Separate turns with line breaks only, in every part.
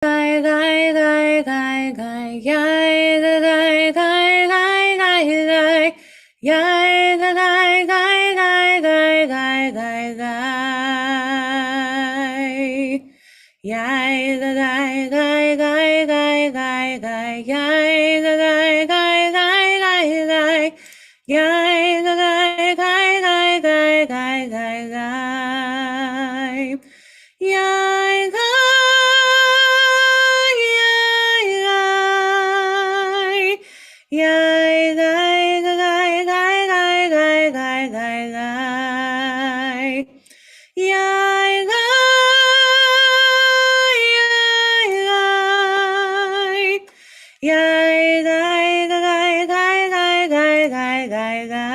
Guy, guy, guy, guy, guy, yay, the guy, guy, guy, guy, guy, yay, the guy, guy, guy, guy, guy, guy, guy, yay, the guy, guy, guy, guy, guy, guy, yay, the guy, guy, guy, guy, guy, yay, the guy, guy, guy, guy, guy, guy, guy, yay, guy. Yay, guy, guy, guy, guy, guy, guy, guy, guy. Yay, guy, yay, guy. Yay, guy, guy, guy, guy, guy, guy, guy, guy.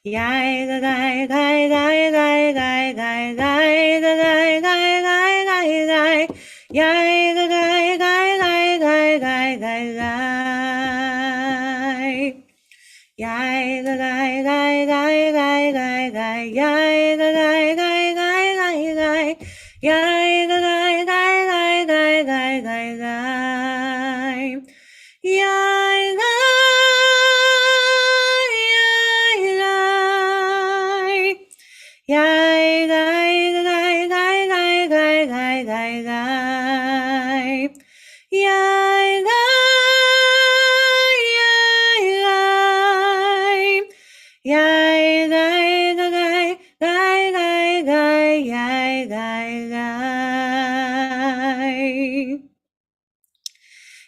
Yay, the guy, guy, guy, guy, guy, guy, guy, the guy, guy, guy, guy, guy. Yay, the guy, guy, guy, guy, guy, guy, guy. Yay, the guy, guy, guy, guy, guy, guy. Yay, the guy, guy, guy, guy, guy. Yay, the guy, guy, guy, guy, guy, guy, guy. Yay, guy. Yay, guy, guy, guy, guy, guy, guy, guy, guy. Yay, guy, yay, guy. Yay, guy, guy, guy, guy, guy, yay, guy, guy.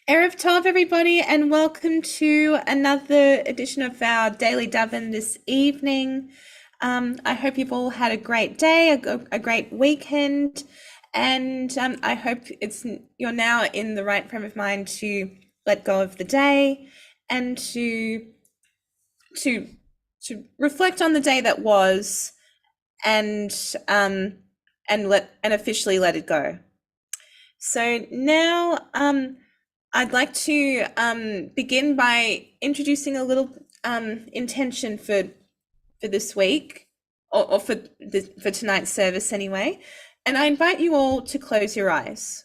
Erev Tov, everybody, and welcome to another edition of our Daily Daven this evening. I hope you've all had a great day, a great weekend, and I hope you're now in the right frame of mind to let go of the day and to reflect on the day that was and officially let it go. So now I'd like to begin by introducing a little intention for this week, or for tonight's service anyway. And I invite you all to close your eyes.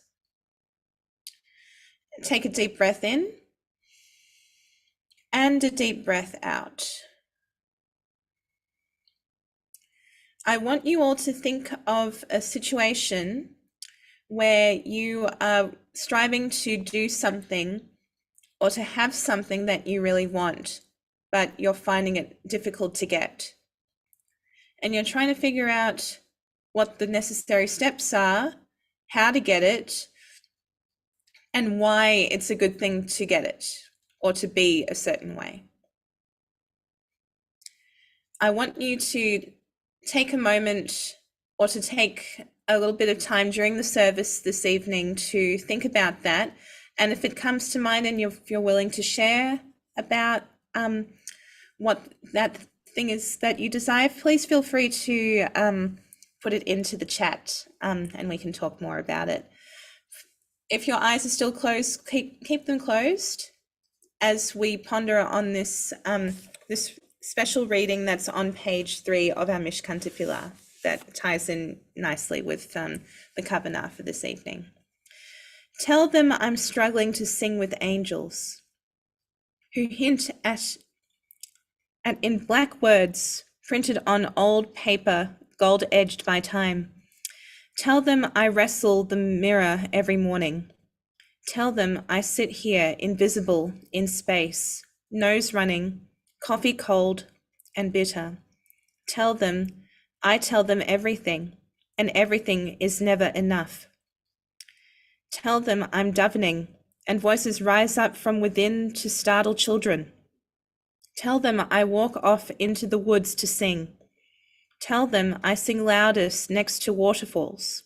Take a deep breath in and a deep breath out. I want you all to think of a situation where you are striving to do something or to have something that you really want, but you're finding it difficult to get. And you're trying to figure out what the necessary steps are, how to get it, and why it's a good thing to get it or to be a certain way. I want you to take a moment or to take a little bit of time during the service this evening to think about that. And if it comes to mind and you're willing to share about what that thing is that you desire, please feel free to put it into the chat and we can talk more about it. If your eyes are still closed, keep them closed as we ponder on this this special reading that's on page 3 of our Mishkan Tefillah that ties in nicely with the Kavanah for this evening. Tell them I'm struggling to sing with angels who hint at in black words printed on old paper, gold edged by time. Tell them I wrestle the mirror every morning. Tell them I sit here invisible in space, nose running, coffee cold and bitter. Tell them I tell them everything, and everything is never enough. Tell them I'm davening, and voices rise up from within to startle children. Tell them I walk off into the woods to sing. Tell them I sing loudest next to waterfalls.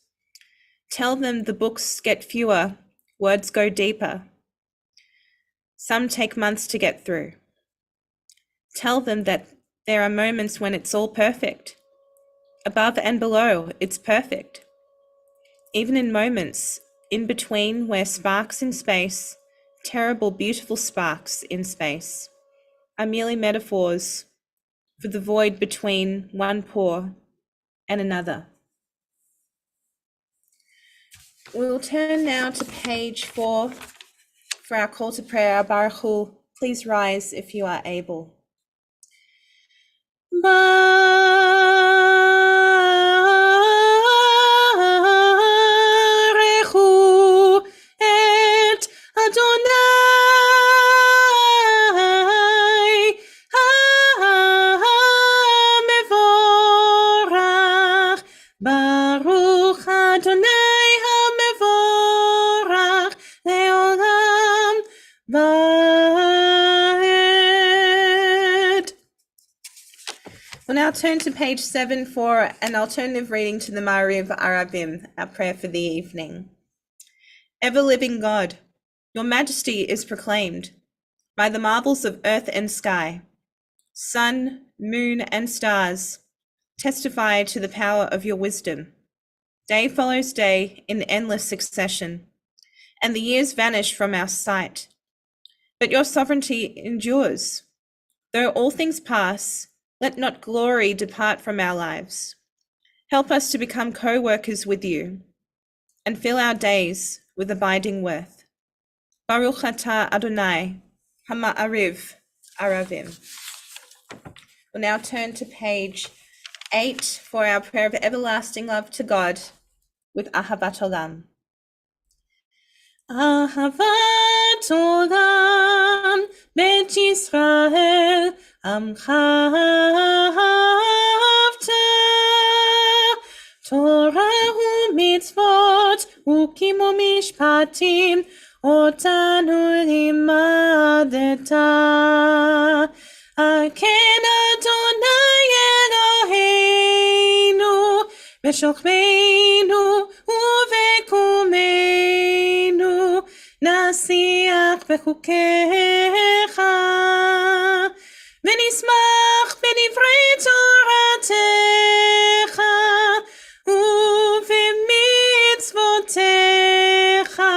Tell them the books get fewer, words go deeper. Some take months to get through. Tell them that there are moments when it's all perfect. Above and below, it's perfect. Even in moments in between where sparks in space, terrible, beautiful sparks in space, are merely metaphors for the void between one pore and another. We'll turn now to page 4 for our call to prayer, our Baruch Hu. Please rise if you are able. Baruch Hu et Adonai ha-mevorach. Baruch Adonai ha-mevorach leolam vaed. We'll now turn to page 7 for an alternative reading to the Ma'ariv Arabim, our prayer for the evening. Ever-living God, your majesty is proclaimed by the marvels of earth and sky. Sun, moon, and stars testify to the power of your wisdom. Day follows day in endless succession, and the years vanish from our sight. But your sovereignty endures. Though all things pass, let not glory depart from our lives. Help us to become co-workers with you and fill our days with abiding worth. Baruch atah Adonai, Hama'ariv Aravim. We'll now turn to page 8 for our prayer of everlasting love to God with Ahavat Olam. Ahavat Olam, Bet Yisrael, Amcha ahavta, Torah u'mitzvot, u'kim u'mishpatim, otanu limadeta. Ken Adonai Eloheinu, b'shokmeinu u'vekumeinu, nasiach b'chukecha, v'nismach b'divrei toratecha, u'v'mitzvotecha,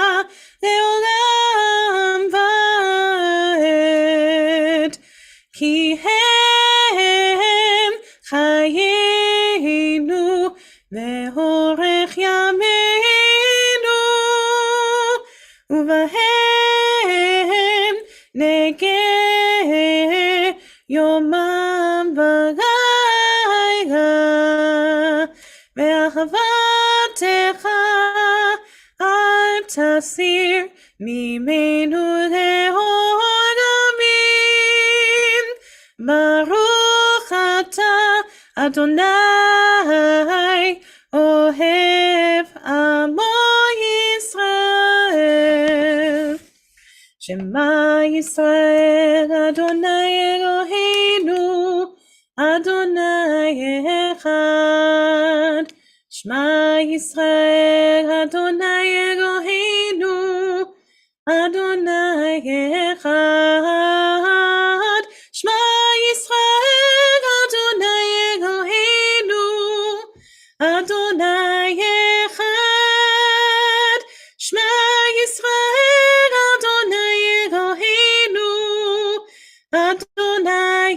le'olam vaed. Ki hem chayenu ve'orech yameinu, uvahem negeh yomam v'layla, ve'achavatecha al tasir mimenu le'olamim. Baruch atah Adonai ohev amo Yisrael. Shema Yisrael Adonai Eloheinu, Adonai echad. Shema Yisrael Adonai Eloheinu, Adonai echad. Shema Yisrael Adonai Eloheinu, Adonai echad. Shema Yisrael Adonai Eloheinu, Adonai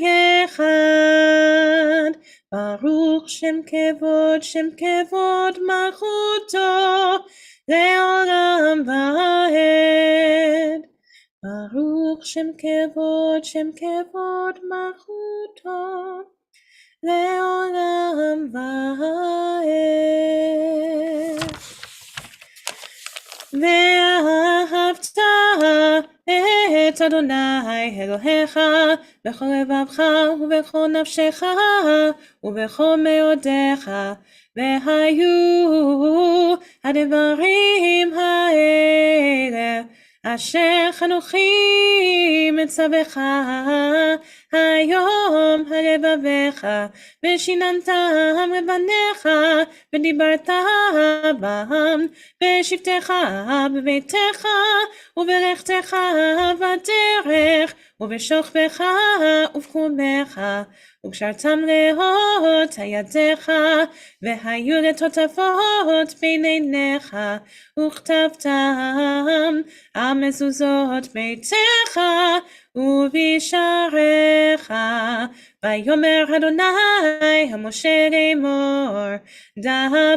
echad. Baruch Shem Kevod Malchuto le'olam vaed. Baruch Shem Kevod Malchuto le'olam vaed. ואהבת את אדוני אלוהיך בכל לבבך ובכל נפשך ובכל מאודיך, והיו הדברים האלה אשר חנוכים מצווך היום הלבביך, ושיננתם לבניך, ודיברת בם בשבתך בביתך ובלכתך בדרך ובשוכבך ובחומך וקשרתם לאות ידיך, והיו לטוטפות בין עיניך, וכתבתם על מזוזות ביתך ובשעריך. ויאמר אדוני אל משה לאמור, דבר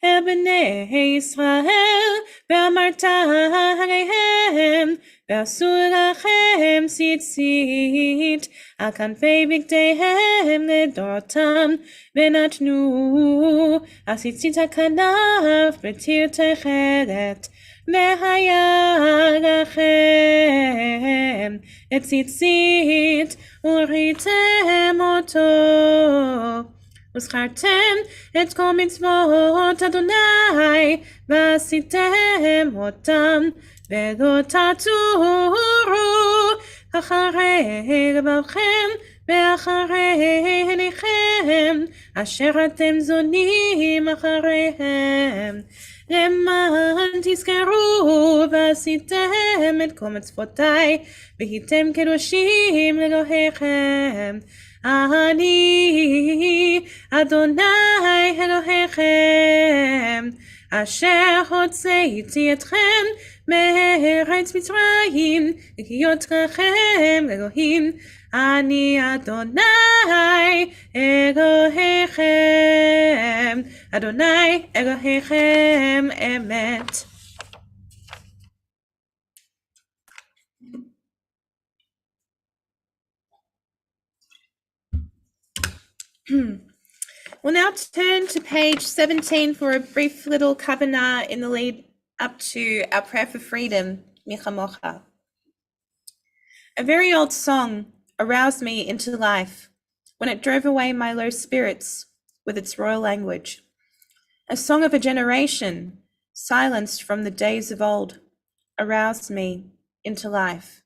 אל בני ישראל, ואמרת עליהם, ועשו לכם ציצית על כנפי בגדיהם לדורותם, ונתנו הציצית הכנף בתיר תכלת. והיה לכם הציצית וראיתם אותו, וזכרתם את כל מצוות אדוני ועשיתם אותם, ולא תטורו אחרי לבבכם ואחרי עיניכם אשר אתם זונים אחריהם, למען תזכרו ועשיתם את כל מצוותיי, והייתם קדושים לאלוהיכם. אני אדוני אלוהיכם, אשר הוצאתי אתכם מארץ מצרים, להיות לכם אלוהים. אני אדוני אלוהיכם, אדוני אלוהיכם אמת. We'll now turn to page 17 for a brief little kavanah in the lead up to our prayer for freedom, Michamocha. A very old song aroused me into life when it drove away my low spirits with its royal language. A song of a generation, silenced from the days of old, aroused me into life.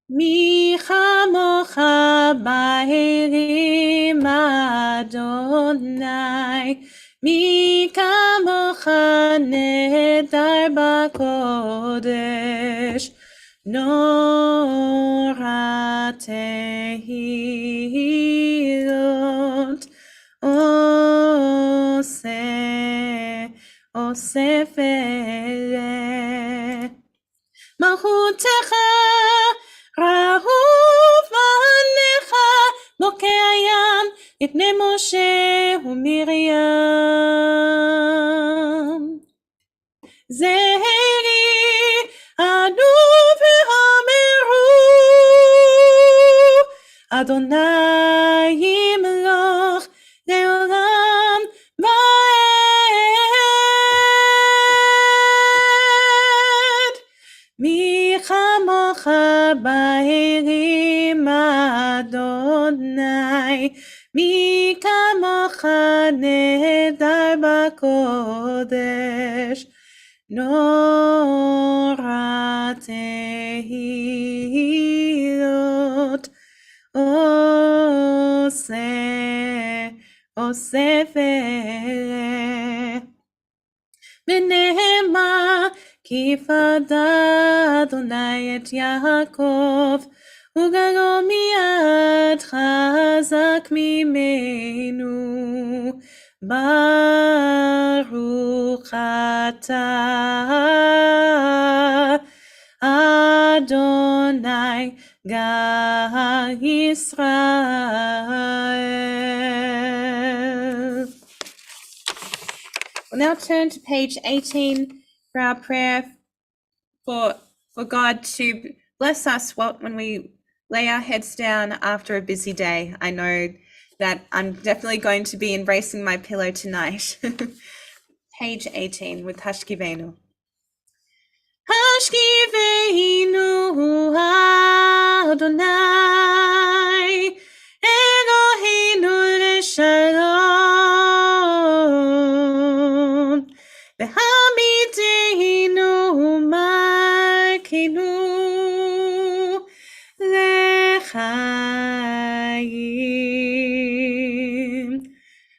Mi chamocha ba'elim Adonai, mi kamocha nedar ba'kodesh, nora tehilot osefele. Malchutecha רהוב מעניך, בוקע ים, מפני משה ומרים. זהרי ענו ואמרו, אדוני ימלוך לעולם ועד. מי כמוך באלים אדוני, מי כמוך נהדר בקודש, נורא תהילות אוסף אלה. ונאמר כי פדה אדוני את יעקב, וגלו מיד חזק ממנו. ברוך אתה אדוני גל ישראל. We'll now turn to page 18 for our prayer for God to bless us when we lay our heads down after a busy day. I know that I'm definitely going to be embracing my pillow tonight. Page 18 with Hashkivenu. Hashkivenu Adonai Eloheinu l'shalom v'hamidenu malkeinu l'chaim.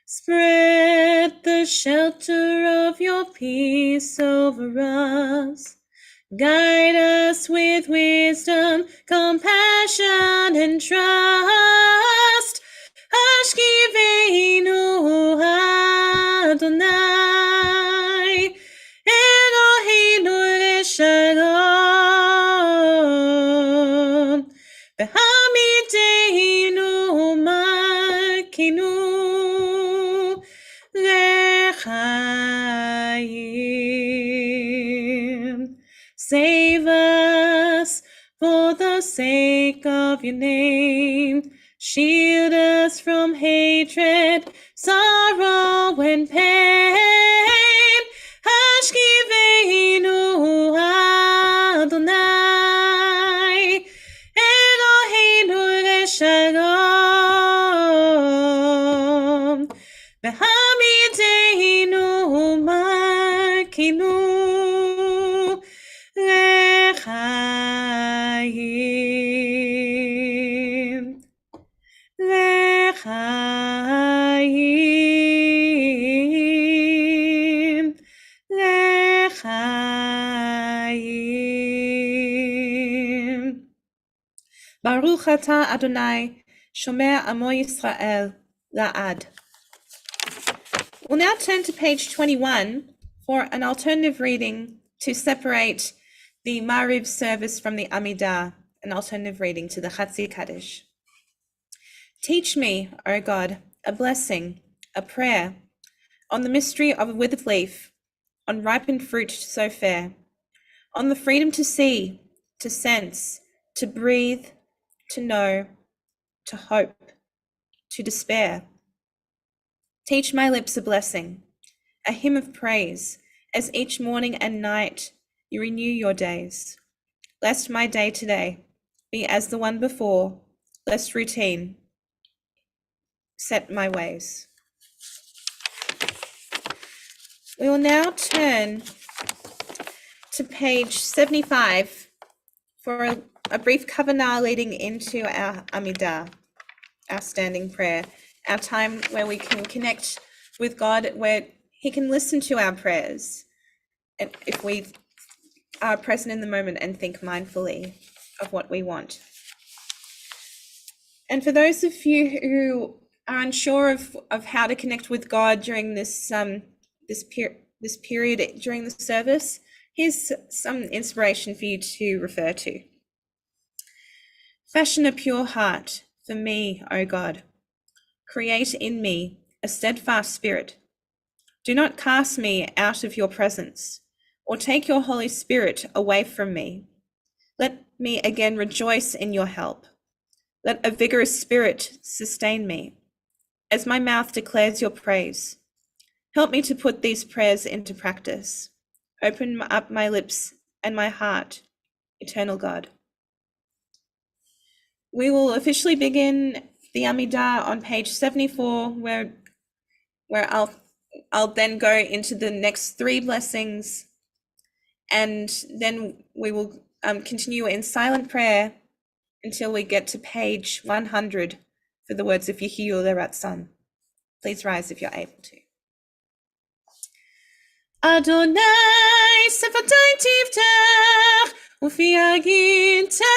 Spread the shelter of your peace over us. Guide us with wisdom, compassion, and trust. Hashkiveinu Adonai, Eloheinu leshalom, v'hamideinu malkeinu lechaim. Save us for the sake of your name. Shield us from hatred, sorrow, and pain. Hashkiveinu Adonai, Eloheinu leshalom, v'hamideinu malkeinu lechaim, lechaim, lechaim. Baruch atah Adonai, shomer amo Yisrael, la'ad. We'll now turn to page 21 for an alternative reading to separate the Mariv service from the Amidah, an alternative reading to the Chatzi Kaddish. Teach me, O God, a blessing, a prayer, on the mystery of a withered leaf, on ripened fruit so fair, on the freedom to see, to sense, to breathe, to know, to hope, to despair. Teach my lips a blessing, a hymn of praise, as each morning and night you renew your days. Lest my day today be as the one before, lest routine set my ways. We will now turn to page 75 for a brief kavanah leading into our Amidah, our standing prayer, our time where we can connect with God, where he can listen to our prayers, and if we are present in the moment and think mindfully of what we want. And for those of you who are unsure of how to connect with God during this period during the service, here's some inspiration for you to refer to. Fashion a pure heart for me, O God. Create in me a steadfast spirit. Do not cast me out of your presence, or take your Holy Spirit away from me. Let me again rejoice in your help. Let a vigorous spirit sustain me, as my mouth declares your praise. Help me to put these prayers into practice. Open up my lips and my heart, eternal God. We will officially begin the Amidah on page 74, where I'll then go into the next three blessings, and then we will continue in silent prayer until we get to page 100 for the words of Yehiyu Leratzon. Please rise if you're able to. Adonai sefatai tiftach ufi agin tehiratecha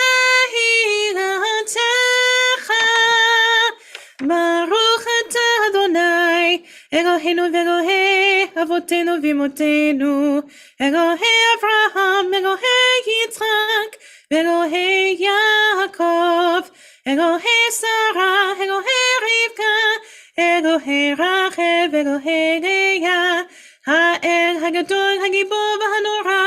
Baruch atah Adonai Eloheinu ve'Elohei avotenu v'imotenu Elohei Avraham Elohei Yitzchak Elohei Yaakov Elohei Sarah Elohei Rivka Elohei Rachel Elohei Leah Ha'el Hagadol Hagibor V'Hanora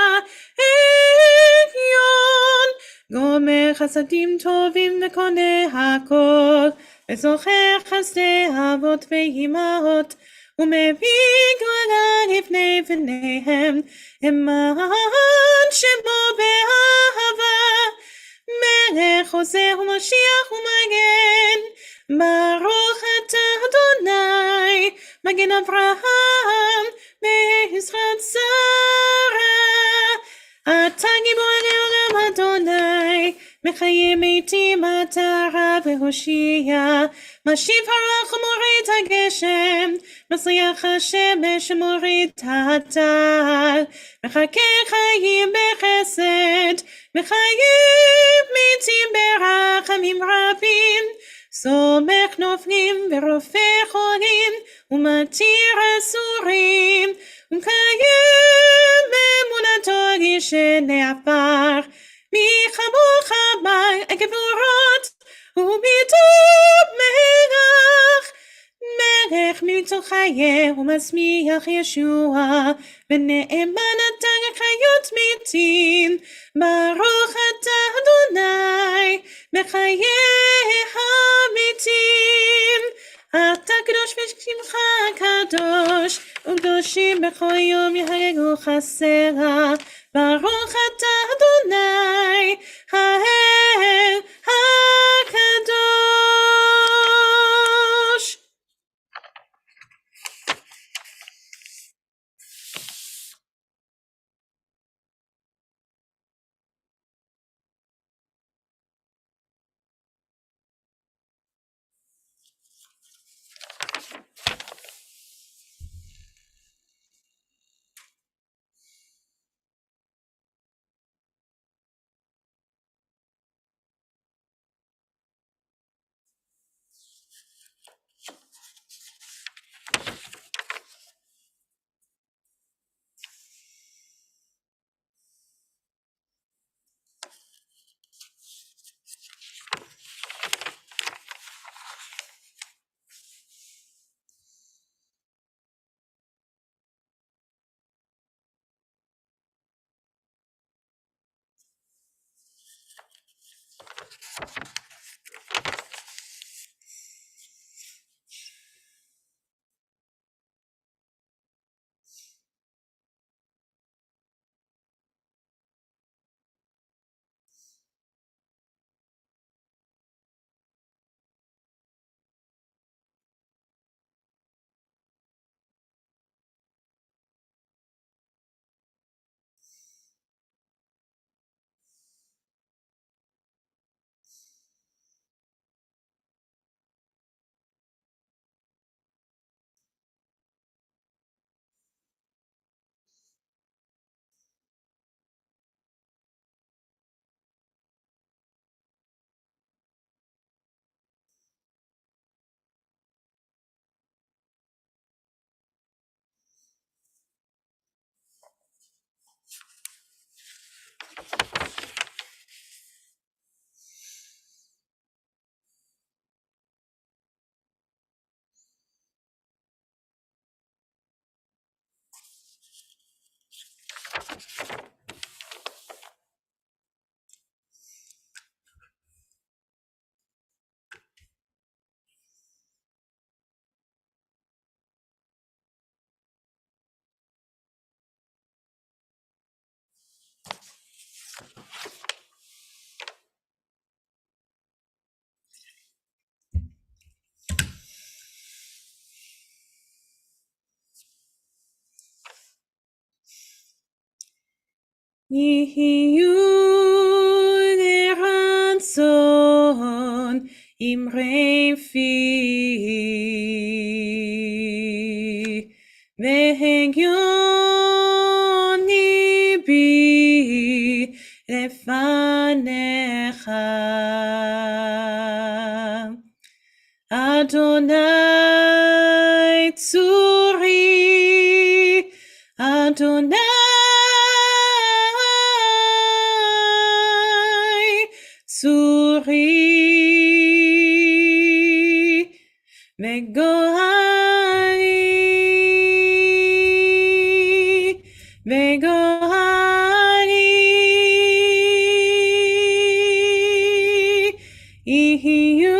Elyon Gomer Chasadim Tovim V'Koneh Hakol V'Zocher Chasdei Avot V'Imahot U'Mevii G'ola Livnei V'neihem Eman Shemo Be'ahava Melech Oseh U'Mashiach U'Magen Baruch atah Adonai Magen Avraham Be'ezrat Sarah Atah Gibor Le'olam Adonai Mechayim Eitim Atah Rav V'Hoshia משיב הרוח ומוריד הגשם, מצליח השמש ומוריד הטל, מחכה חיים בחסד, מחייב מתים ברחמים רבים, סומך נופלים ורופא חולים, ומתיר אסורים, ומקיים אמונתו ישנה עפר, מי כמוך בר הגבורות, וביטוב מלך מתוך חיה ומצמיח ישוע, ונאמן אתה לחיות מתים, ברוך אתה אדוני מחיי המתים, אתה קדוש ושמך קדוש, וקדושים בכל יום יהרגו חסרה, ברוך אתה אדוני האל הקדוש. יהיו לרצון אמרי פי, והגיוני בי לפניך. אדוני צורי, אדוני צורי וגואלי, וגואלי, יהיו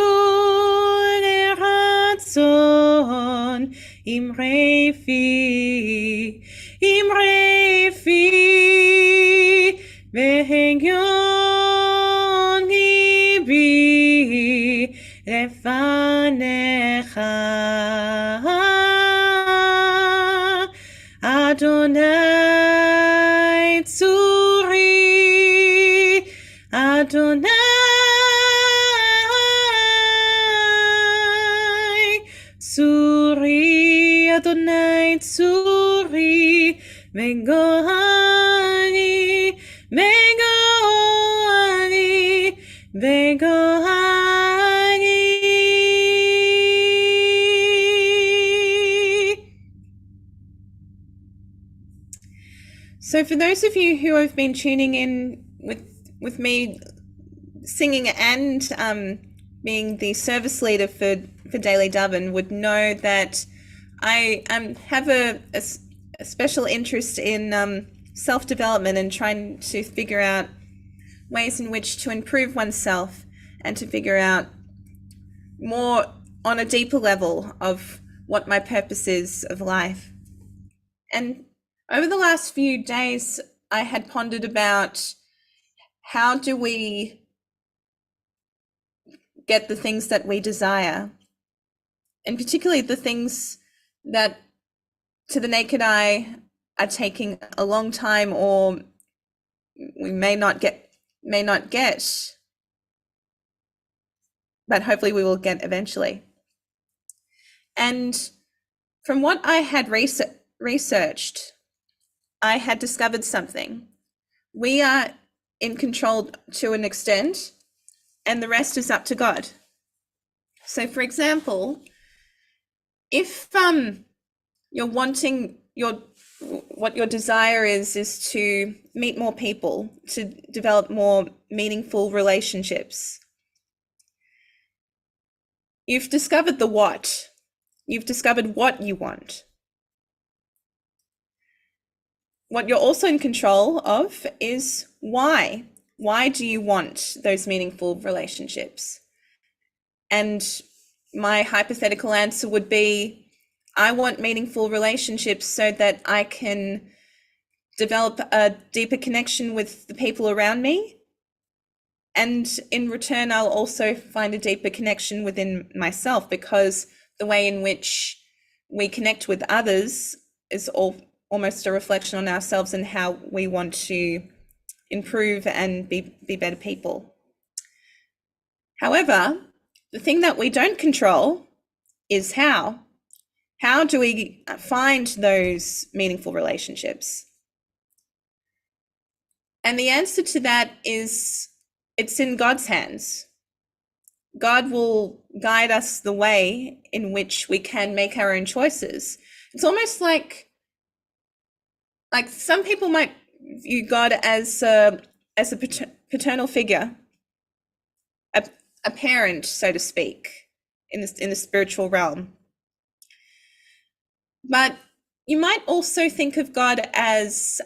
לרצון אמרי פי, אמרי פי, והגיוני בי לפניך. אדוני צורי, אדוני Megori, Megori, Megori, Megori. So for those of you who have been tuning in with me singing and being the service leader for Daily Daven would know that I have a special interest in self-development and trying to figure out ways in which to improve oneself and to figure out more on a deeper level of what my purpose is of life. And over the last few days, I had pondered about how do we get the things that we desire, and particularly the things that to the naked eye are taking a long time or we may not get, but hopefully we will get eventually. And from what I had researched, I had discovered something. We are in control to an extent, and the rest is up to God. So for example, if you're wanting what your desire is to meet more people, to develop more meaningful relationships, you've discovered the what. You've discovered what you want. What you're also in control of is why. Why do you want those meaningful relationships? And my hypothetical answer would be, I want meaningful relationships so that I can develop a deeper connection with the people around me. And in return, I'll also find a deeper connection within myself, because the way in which we connect with others is almost a reflection on ourselves and how we want to improve and be better people. However, the thing that we don't control is how. How do we find those meaningful relationships? And the answer to that is, it's in God's hands. God will guide us the way in which we can make our own choices. It's almost like some people might view God as a paternal figure, a parent, so to speak, in the spiritual realm. But you might also think of God as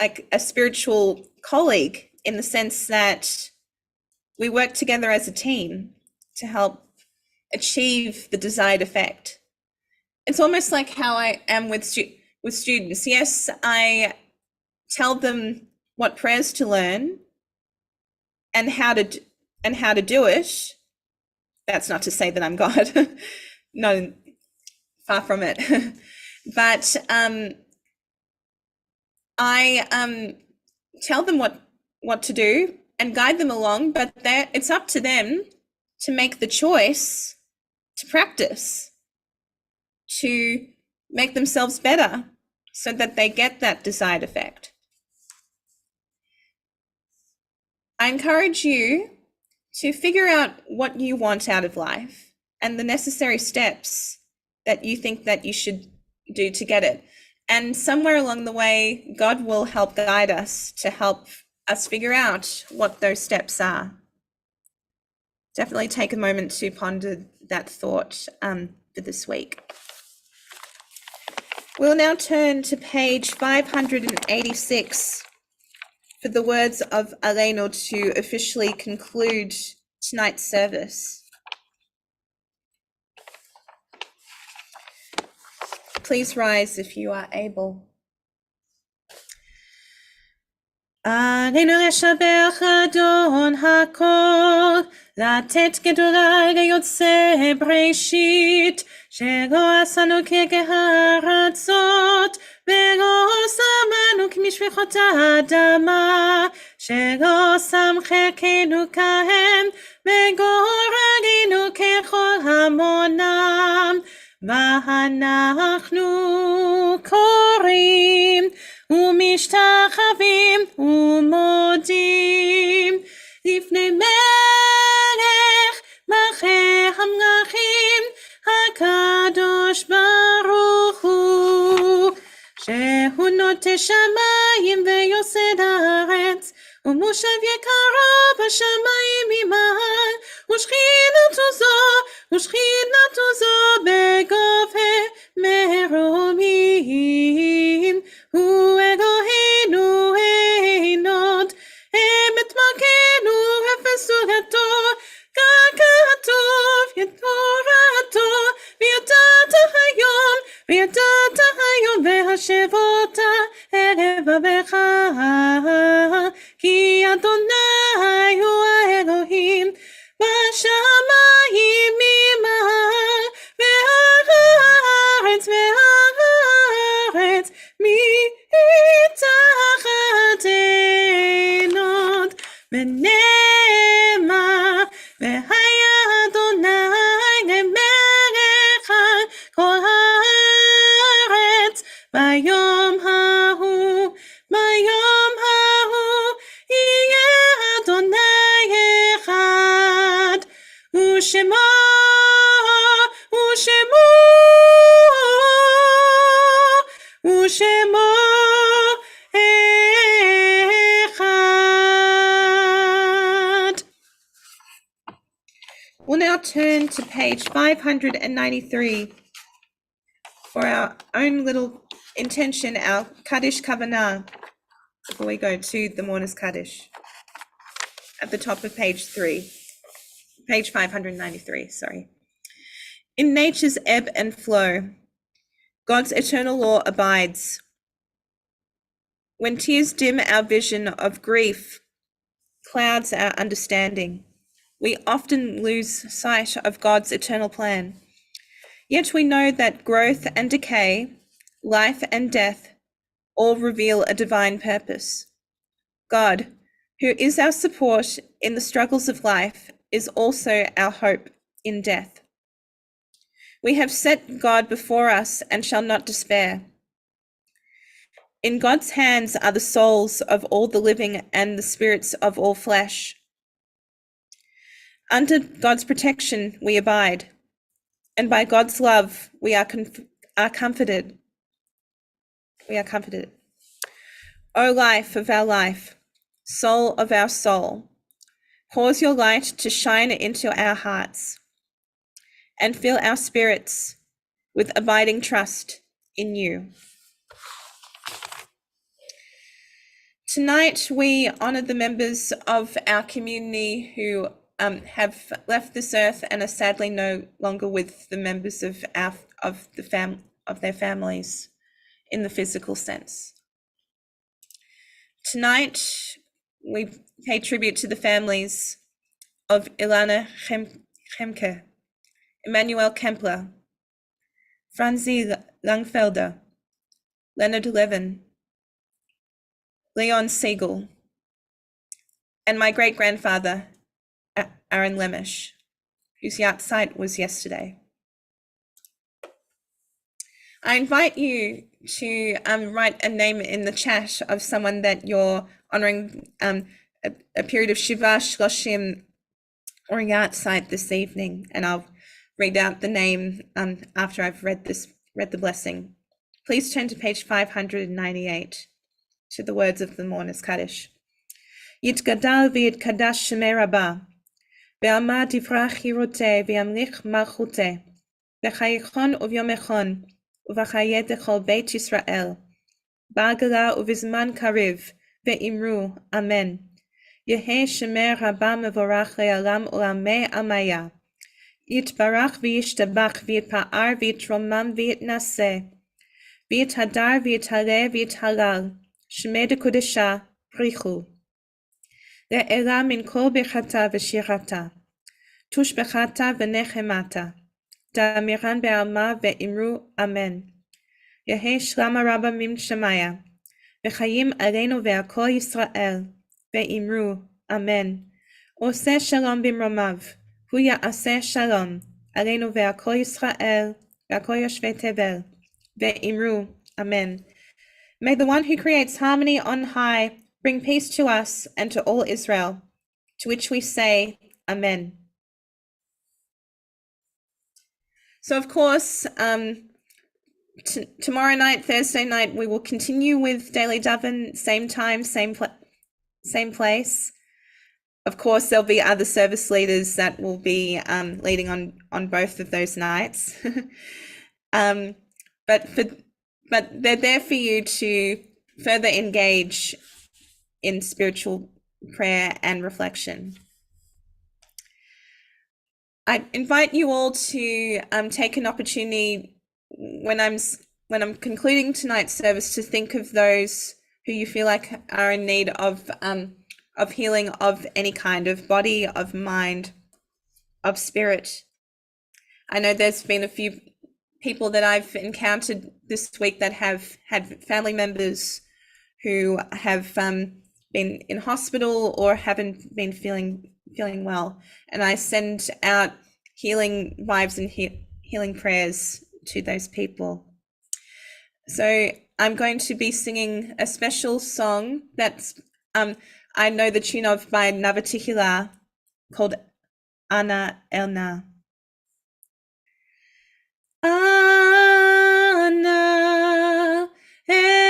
like a spiritual colleague, in the sense that we work together as a team to help achieve the desired effect. It's almost like how I am with students. Yes, I tell them what prayers to learn and how to do it. That's not to say that I'm God. No, far from it. But I tell them what to do and guide them along, but it's up to them to make the choice to practice, to make themselves better so that they get that desired effect. I encourage you to figure out what you want out of life and the necessary steps that you think that you should do to get it. And somewhere along the way, God will help guide us to help us figure out what those steps are. Definitely take a moment to ponder that thought for this week. We'll now turn to page 586 for the words of Aleinu to officially conclude tonight's service. Please rise if you are able. עלינו לשבח אדון הכל, לתת גדולה ליוצא בראשית, שלא עשנו כגהרצות, ולא שמנו כמשפחות האדמה, שלא שם חלקנו כהם, וגורלנו ככל המונם, ואנחנו קוראים ומשתחווים ומודים לפני מלך מלכי המלכים הקדוש ברוך הוא, שהוא נוטה שמיים ויוסד הארץ, ומושב יקרו בשמיים ממעל, ושכינתו זו בגובה מרומים. הוא אלוהינו אין עוד, אמת מגנו אפס תורתו, כך כתוב תורתו, וידעת היום והשבות אל לבבך, כי אדוני הוא האלוהים בשמיים ממעל, והארץ מתחת אין עוד. ונאמר, והיה אדוני למלך על כל הארץ, ביום ההוא יהיה אדוני אחד, ושמו אחד. We'll now turn to page 593 for our own little intention, our Kaddish Kavanah, before we go to the Mourner's Kaddish at the top of page 593, sorry. In nature's ebb and flow, God's eternal law abides. When tears dim our vision of grief, clouds our understanding, we often lose sight of God's eternal plan. Yet we know that growth and decay, life and death, all reveal a divine purpose. God, who is our support in the struggles of life, is also our hope in death. We have set God before us and shall not despair. In God's hands are the souls of all the living and the spirits of all flesh. Under God's protection we abide, and by God's love we are comforted. We are comforted. O life of our life, soul of our soul, cause your light to shine into our hearts and fill our spirits with abiding trust in you. Tonight, we honor the members of our community who have left this earth and are sadly no longer with the members of their families in the physical sense. Tonight, we pay tribute to the families of Ilana Chemke, Emmanuel Kempler, Franzi Langfelder, Leonard Levin, Leon Siegel, and my great-grandfather, Aaron Lemish, whose yahrzeit was yesterday. I invite you to write a name in the chat of someone that you're honoring a period of Shiva Shloshim or yahrzeit this evening, and I'll read out the name after I've read the blessing. Please turn to page 598 to the words of the Mourner's Kaddish. Yitgadal v'yitkadash shemei Rabbah, ve'amad yifrach hiroteh ve'yamlich malchuteh, v'chayichon uvyomechon, uv'chayet lechol beit Yisrael, ba'agala uvizman kariv, ve'imru, amen. Yehei shemei Rabbah mevorach le'alam u'lamei amaya, yitbarach v'yishtabach v'yitpa'ar v'yitromam v'yitnaseh, v'yithadar v'yithaleh v'yithalal, Shmei Kodesha Prichu. Le'ela min kol bechata v'shirata, tush bechata v'nechemata, da'amiran be'alma ve'imru amen. Yehei shlama rabba mim shemaya, v'chayim aleinu ve'akol Yisrael, ve'imru amen. Oseh shalom bimromav, hu ya'aseh shalom, aleinu ve'akol Yisrael, Yakoyosh ve'tevel, ve'imru. Amen. May the one who creates harmony on high bring peace to us and to all Israel, to which we say, Amen. So, of course, tomorrow night, Thursday night, we will continue with Daily Daven, same time, same place. Of course, there'll be other service leaders that will be leading on both of those nights. But they're there for you to further engage in spiritual prayer and reflection. I invite you all to take an opportunity when I'm concluding tonight's service to think of those who you feel like are in need of healing of any kind, of body, of mind, of spirit. I know there's been a few people that I've encountered this week that have had family members who have been in hospital or haven't been feeling well, and I send out healing vibes and healing prayers to those people. So I'm going to be singing a special song that's I know the tune of by Navatikula called Ana Elna. Ana Elna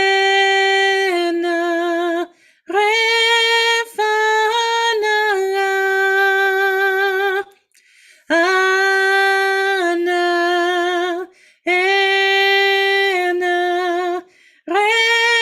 Refana Ana Elna Refana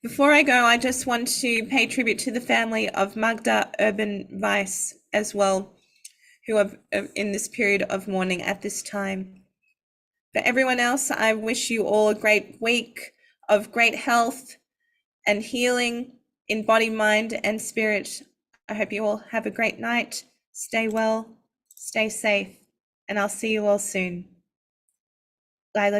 Before I go, I just want to pay tribute to the family of Magda Urban Weiss as well, who are in this period of mourning at this time. For everyone else, I wish you all a great week of great health and healing in body, mind, and spirit. I hope you all have a great night. Stay well, stay safe, and I'll see you all soon. Lila